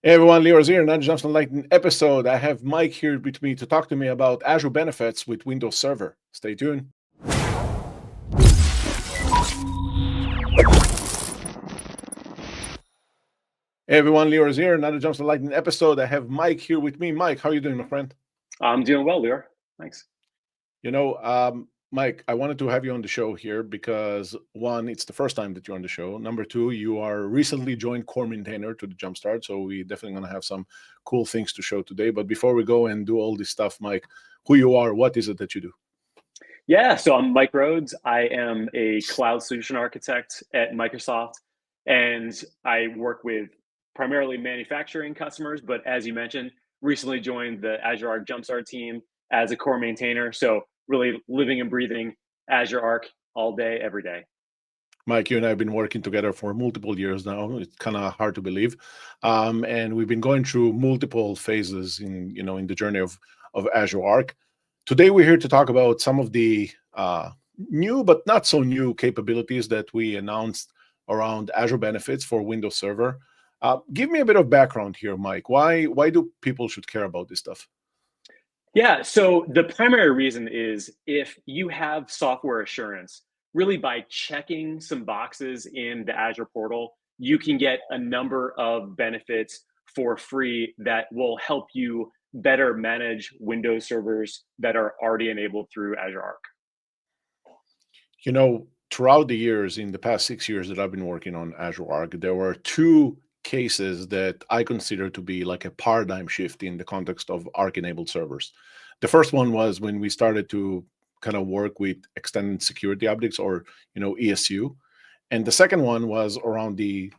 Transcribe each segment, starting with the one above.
Hey everyone, Leo's here, another Jumpstart Lightning episode. I have Mike here with me to talk to me about Azure Benefits with Windows Server. Stay tuned. Hey everyone, Leo's here, another Jumpstart Lightning episode. I have Mike here with me. Mike, how are you doing, my friend? I'm doing well, Leor. Thanks. You know, Mike, I wanted to have you on the show here because one, it's the first time that you're on the show. Number two, you are recently joined core maintainer to the Jumpstart, so we definitely going to have some cool things to show today. But before we go and do all this stuff, Mike, who you are, what is it that you do? Yeah, so I'm Mike Rhodes. I am a cloud solution architect at Microsoft, and I work with primarily manufacturing customers. But as you mentioned, recently joined the Azure Arc Jumpstart team as a core maintainer. So really living and breathing Azure Arc all day, every day. Mike, you and I have been working together for multiple years now. It's kind of hard to believe, and we've been going through multiple phases in the journey of Azure Arc. Today, we're here to talk about some of the new but not so new capabilities that we announced around Azure Benefits for Windows Server. Give me a bit of background here, Mike. Why do people should care about this stuff? Yeah, so the primary reason is if you have software assurance, really by checking some boxes in the Azure portal, you can get a number of benefits for free that will help you better manage Windows servers that are already enabled through Azure Arc. Throughout the years, in the past 6 years that I've been working on Azure Arc, there were two cases that I consider to be like a paradigm shift in the context of Arc-enabled servers. The first one was when we started to kind of work with extended security updates or ESU. And the second one was around the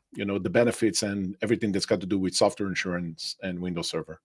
benefits and everything that's got to do with software insurance and Windows Server.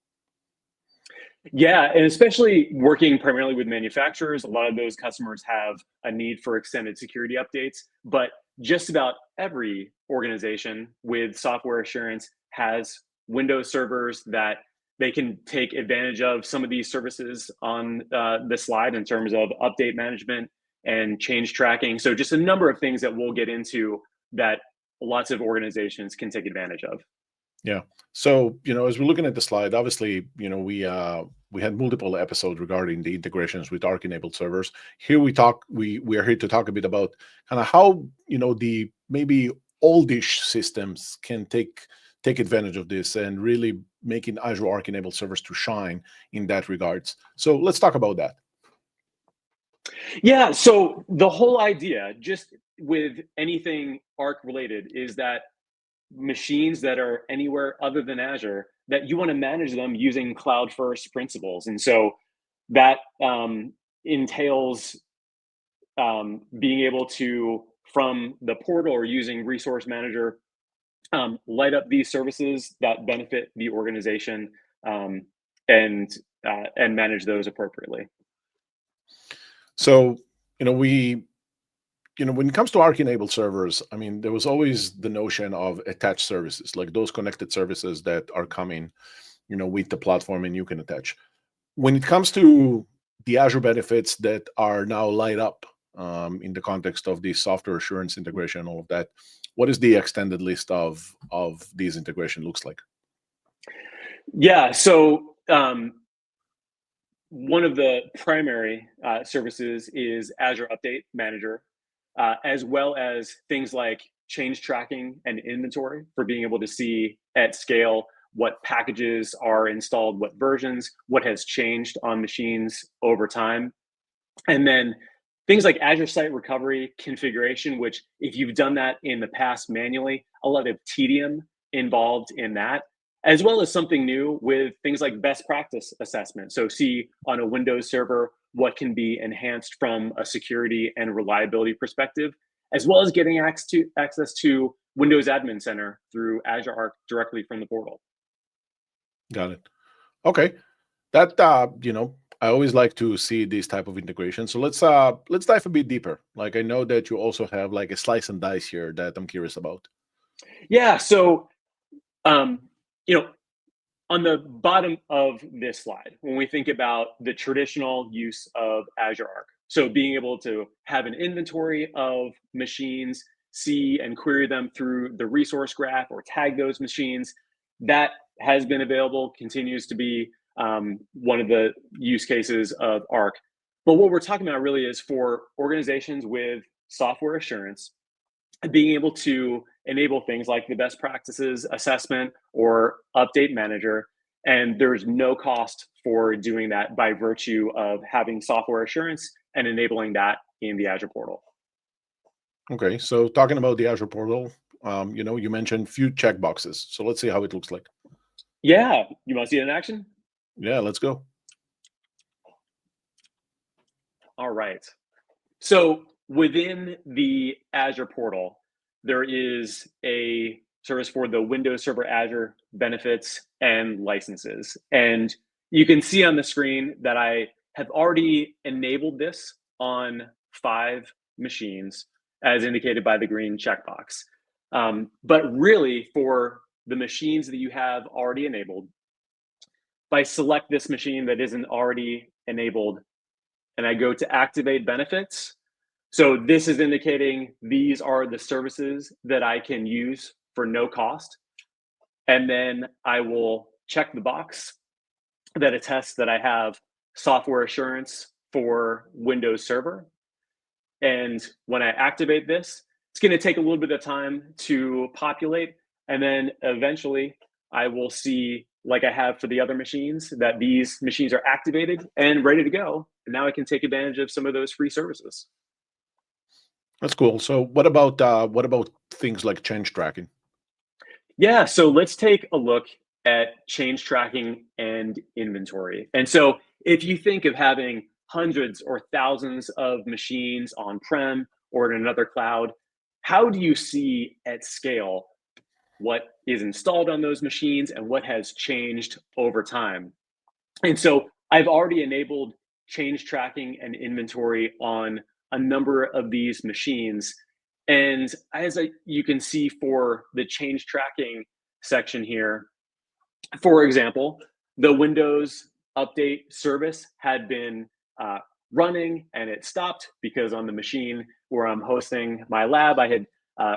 Yeah, and especially working primarily with manufacturers, a lot of those customers have a need for extended security updates, but just about every organization with software assurance has Windows servers that they can take advantage of some of these services on the slide in terms of update management and change tracking. So just a number of things that we'll get into that lots of organizations can take advantage of. Yeah. So, as we're looking at the slide, obviously, we had multiple episodes regarding the integrations with Arc-enabled servers. Here we are here to talk a bit about kind of how, the maybe oldish systems can take advantage of this and really making Azure Arc-enabled servers to shine in that regards. So let's talk about that. Yeah, so the whole idea, just with anything Arc related, is that machines that are anywhere other than Azure, that you want to manage them using cloud first principles. And so that entails being able to, from the portal or using Resource Manager, light up these services that benefit the organization um, and and manage those appropriately. So, we when it comes to Arc-enabled servers, I mean, there was always the notion of attached services, like those connected services that are coming, with the platform and you can attach. When it comes to the Azure benefits that are now light up in the context of the software assurance integration and all of that, what is the extended list of these integration looks like? Yeah, so one of the primary services is Azure Update Manager, as well as things like change tracking and inventory for being able to see at scale what packages are installed, what versions, what has changed on machines over time. And then things like Azure Site Recovery configuration, which if you've done that in the past manually, a lot of tedium involved in that, as well as something new with things like best practice assessment. So see on a Windows server what can be enhanced from a security and reliability perspective, as well as getting access to Windows Admin Center through Azure Arc directly from the portal. Got it. Okay. That I always like to see these type of integrations. So let's dive a bit deeper. Like I know that you also have like a slice and dice here that I'm curious about. Yeah, so um, you know, on the bottom of this slide, when we think about the traditional use of Azure Arc, so being able to have an inventory of machines, see and query them through the resource graph or tag those machines, that has been available, continues to be one of the use cases of Arc. But what we're talking about really is for organizations with software assurance, being able to enable things like the best practices assessment or update manager. And there's no cost for doing that by virtue of having software assurance and enabling that in the Azure portal. Okay, so talking about the Azure portal, you mentioned few checkboxes. So let's see how it looks like. Yeah, you want to see it in action? Yeah, let's go. All right. So within the Azure portal, there is a service for the Windows Server Azure benefits and licenses. And you can see on the screen that I have already enabled this on 5 machines, as indicated by the green checkbox. But really, for the machines that you have already enabled, if I select this machine that isn't already enabled and I go to activate benefits, so this is indicating these are the services that I can use for no cost. And then I will check the box that attests that I have software assurance for Windows Server. And when I activate this, it's going to take a little bit of time to populate. And then eventually I will see, like I have for the other machines, that these machines are activated and ready to go. And now I can take advantage of some of those free services. That's cool. So what about things like change tracking? Yeah, so let's take a look at change tracking and inventory. And so if you think of having hundreds or thousands of machines on-prem or in another cloud, how do you see at scale what is installed on those machines and what has changed over time? And so I've already enabled change tracking and inventory on a number of these machines. And you can see for the change tracking section here, for example, the Windows update service had been running and it stopped because on the machine where I'm hosting my lab, I had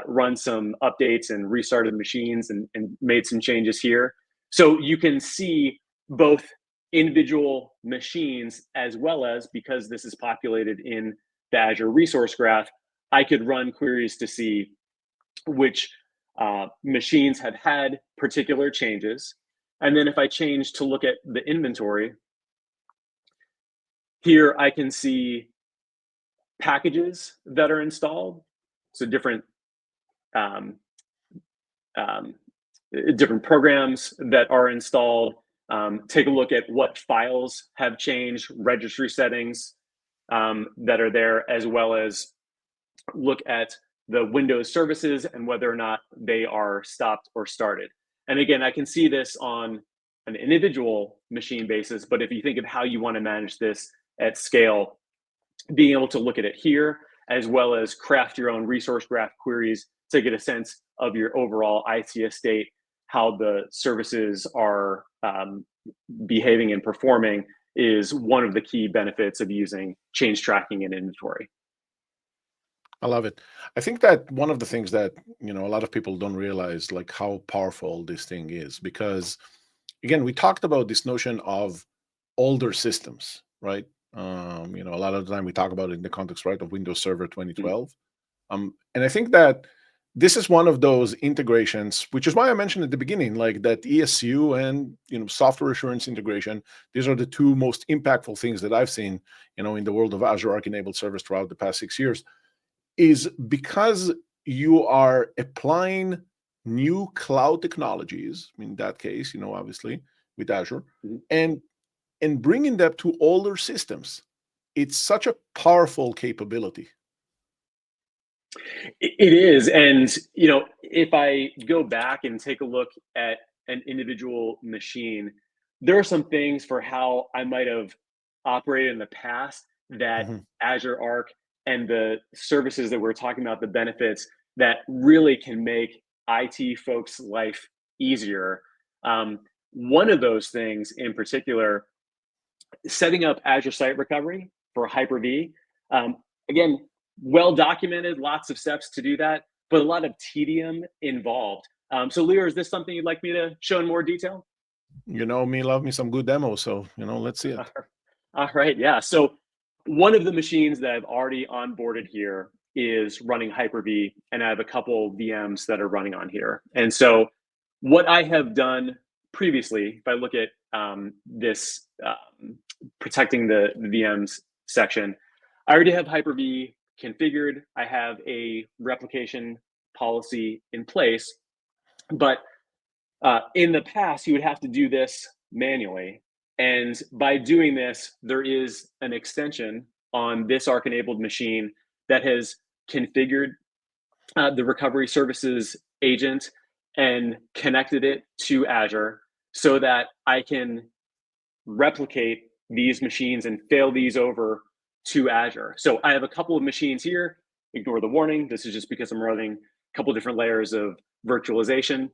run some updates and restarted machines and made some changes here. So you can see both individual machines as well as, because this is populated in the Azure Resource Graph, I could run queries to see which machines have had particular changes. And then if I change to look at the inventory, here I can see packages that are installed. So different um, um, different programs that are installed. Take a look at what files have changed, registry settings that are there, as well as look at the Windows services and whether or not they are stopped or started. And again, I can see this on an individual machine basis, but if you think of how you want to manage this at scale, being able to look at it here, as well as craft your own resource graph queries to get a sense of your overall IT estate, how the services are behaving and performing, is one of the key benefits of using change tracking and inventory. I love it. I think that one of the things that, a lot of people don't realize, like how powerful this thing is, because again, we talked about this notion of older systems, right? A lot of the time we talk about it in the context, right, of Windows Server Mhm. 2012. And I think that this is one of those integrations, which is why I mentioned at the beginning, like that ESU and software assurance integration. These are the two most impactful things that I've seen, in the world of Azure Arc enabled service throughout the past 6 years, is because you are applying new cloud technologies, in that case, obviously with Azure, Mhm. and bringing them to older systems. It's such a powerful capability. It is. And, if I go back and take a look at an individual machine, there are some things for how I might have operated in the past that Mhm. Azure Arc and the services that we're talking about, the benefits that really can make IT folks' life easier. One of those things in particular, setting up Azure Site Recovery for Hyper-V. Um, again, well documented, lots of steps to do that, but a lot of tedium involved. So, Lear, is this something you'd like me to show in more detail? You know me, love me some good demos. So, let's see it. All right, yeah. So one of the machines that I've already onboarded here is running Hyper-V, and I have a couple VMs that are running on here. And so what I have done previously, if I look at this protecting the VMs section, I already have Hyper-V configured. I have a replication policy in place, but in the past, you would have to do this manually. And by doing this, there is an extension on this Arc enabled machine that has configured the recovery services agent and connected it to Azure so that I can replicate these machines and fail these over to Azure. So I have a couple of machines here. Ignore the warning. This is just because I'm running a couple different layers of virtualization.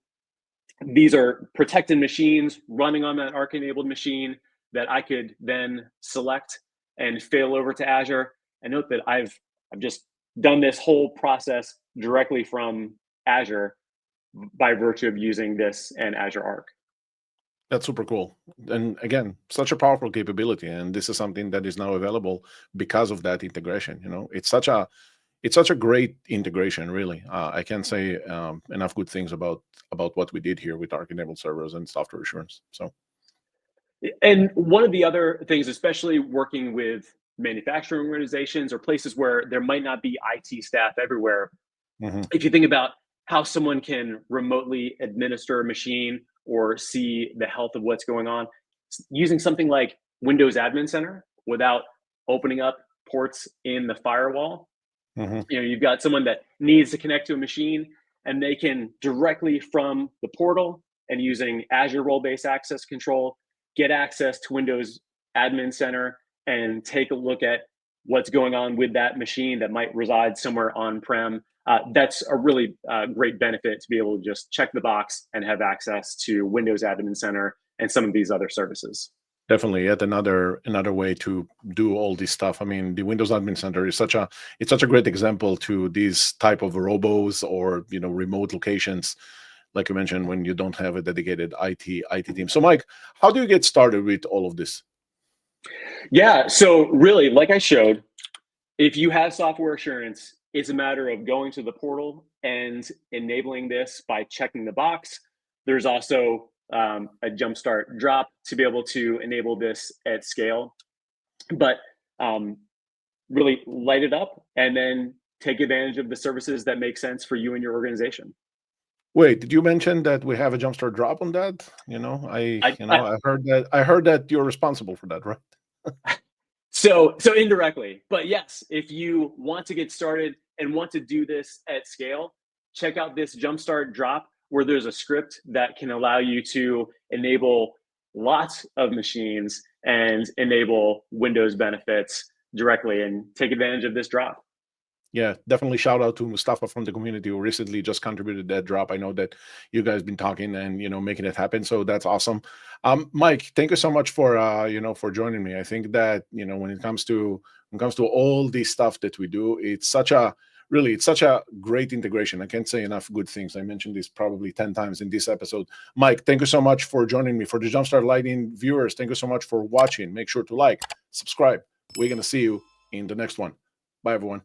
These are protected machines running on that Arc enabled machine that I could then select and fail over to Azure. And note that I've just done this whole process directly from Azure by virtue of using this and Azure Arc. That's super cool. And again, such a powerful capability. And this is something that is now available because of that integration. It's such a great integration, really. I can't say enough good things about what we did here with Arc enabled servers and software assurance. So, And one of the other things, especially working with manufacturing organizations or places where there might not be IT staff everywhere, mhm. if you think about how someone can remotely administer a machine or see the health of what's going on, using something like Windows Admin Center without opening up ports in the firewall, Mhm. you've got someone that needs to connect to a machine and they can directly from the portal and using Azure role-based access control get access to Windows Admin Center and take a look at what's going on with that machine that might reside somewhere on-prem. That's a really great benefit to be able to just check the box and have access to Windows Admin Center and some of these other services. Definitely yet another way to do all this stuff. I mean, the Windows Admin Center is such a great example to these type of robos or remote locations, like you mentioned, when you don't have a dedicated IT team. So, Mike, how do you get started with all of this? Yeah, so really, like I showed, if you have software assurance, it's a matter of going to the portal and enabling this by checking the box. There's also a Jumpstart Drop to be able to enable this at scale. But um, really light it up and then take advantage of the services that make sense for you and your organization. Wait, did you mention that we have a Jumpstart drop on that? I, I I heard that you're responsible for that, right? so indirectly, but yes, if you want to get started and want to do this at scale, check out this Jumpstart Drop where there's a script that can allow you to enable lots of machines and enable Windows benefits directly and take advantage of this drop. Yeah, definitely shout out to Mustafa from the community who recently just contributed that drop. I know that you guys been talking and making it happen, so that's awesome. Mike, thank you so much for for joining me. I think that when it comes to all this stuff that we do, it's such a great integration. I can't say enough good things. I mentioned this probably 10 times in this episode. Mike, thank you so much for joining me. For the Jumpstart Lighting viewers, thank you so much for watching. Make sure to like, subscribe. We're gonna see you in the next one. Bye, everyone.